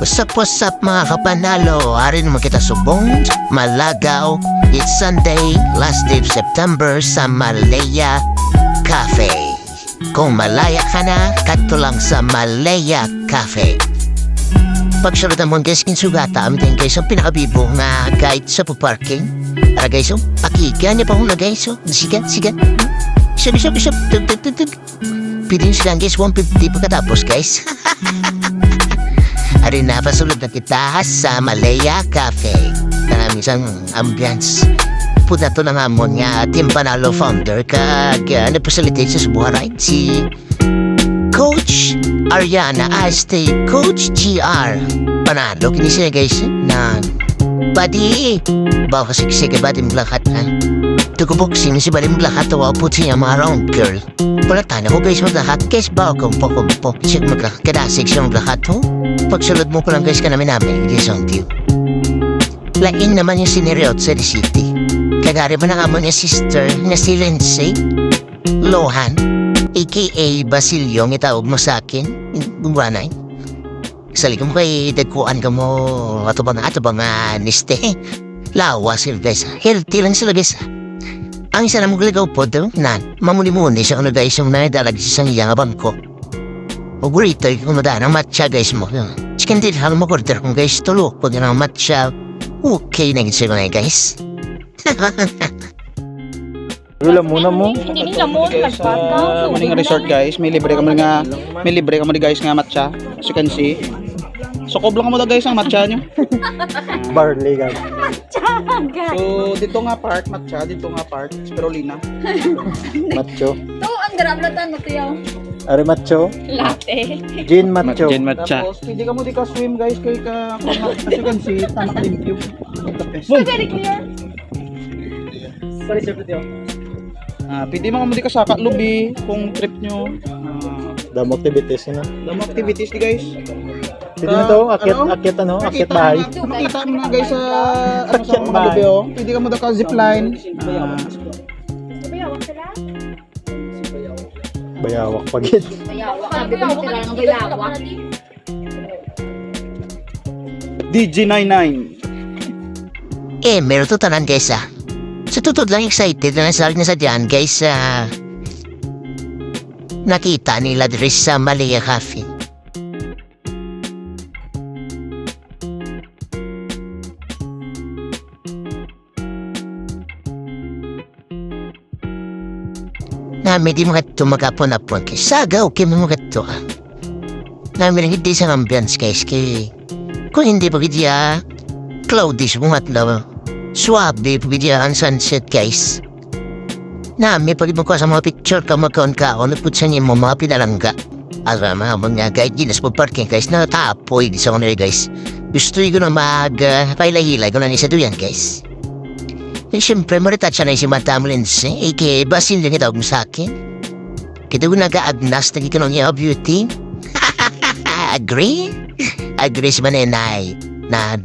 What's up mga kapanalo? Ari naman kita subong, Malagaw. It's Sunday, last day of September sa Malaya Cafe. Kung malaya ka na, kato lang sa Malaya Cafe. Pagsalutan mo guys, kinsugata amin tayo guys ang pinakabibo nga guide sa parking. Tara guys, pakikyan niya pa kung na guys. Sige. Isap. Tug. Piliin sila guys, 150 pagkatapos guys. Ari na pasulod na kita sa Malaya Cafe. Tangang isang ambience. Puta to ng amon nga Team Panalo founder kag nag-facilitate sa subuhan ride si Coach Ariana Aste, Coach GR Panalo. Kini siya guys na badi bawa kasi badim lahat ha. Tukuboksing si badim lahat o puti niya mga round girl. Palatan ako guys maglahat guys bawa kong po. Isip maglahat kadasig siya maglahat ho. Pagsulod mo ko lang guys ka namin guys ang view. Lain naman yung siniriot sa city. Kagari ba na niya sister na si Lindsay Lohan aka Basilio ng itawag mo sa akin buwanay. Kasali ko mo kay dagkuan ka mo ato ba nga niste. Lawa sila guys. Healthy lang sila guys. Ang isa na magligaw po daw na mamuni-muni siya kung guys yung nadalag sa isang iyang abang ko. O burrito kung nadaan ang matcha guys mo. Chicken din hal mo order kung guys tulog pag ang matcha. Okay na gitsi ko na guys. Muna mo. Muning resort guys, may libre ka mo guys nga matcha. As you can see. Sukob lang mo da guys ang matcha nyo. Barley guys. So dito nga part matcha, dito nga part spirulina. Macho. To ang garablatan mo tiyaw. Are macho. Latte. Gin macho. Gin matcha. Tapos pwede ka mo di ka swim guys kay ka as you can see, tamak limpyo. Very clear. Pwede mo di ka saka lubi kung trip nyo. Damo activities no. Damo activities di guys. Pwede na to akit bahay. Makita mo na guys sa sa mga lubi oh. Pwede ka mo da ka zipline. Bayawak sila. Bayawak pagit. Bayawak. Sabi ko sila ng bayawak. DJ99. Meron to tanan guys Sa tutod lang excited na nasalig na sa diyan guys nakita nila diri sa Malaya Cafe. Namin di mga ito magapon-apon kay saga okay mo mga ito namin hindi sa ambience guys kay kung hindi pa gidya cloudy sa mga atlaw suabe pa gidya ang sunset guys namin pag mo ko sa mga picture ka magkaon-kaon naput sa niya mo mga pinalangga alam mga guide ginas po parking guys na tapoy di sa kanila guys gusto ko na pailahilay ko na ni sa duyan guys. Siyempre, maritat siya na si Madam Lindsay, aka Basil yung itawag mo sa akin. Kita ko nag-aagnas na gikanong niya beauty. Agree? Agree si Manenay na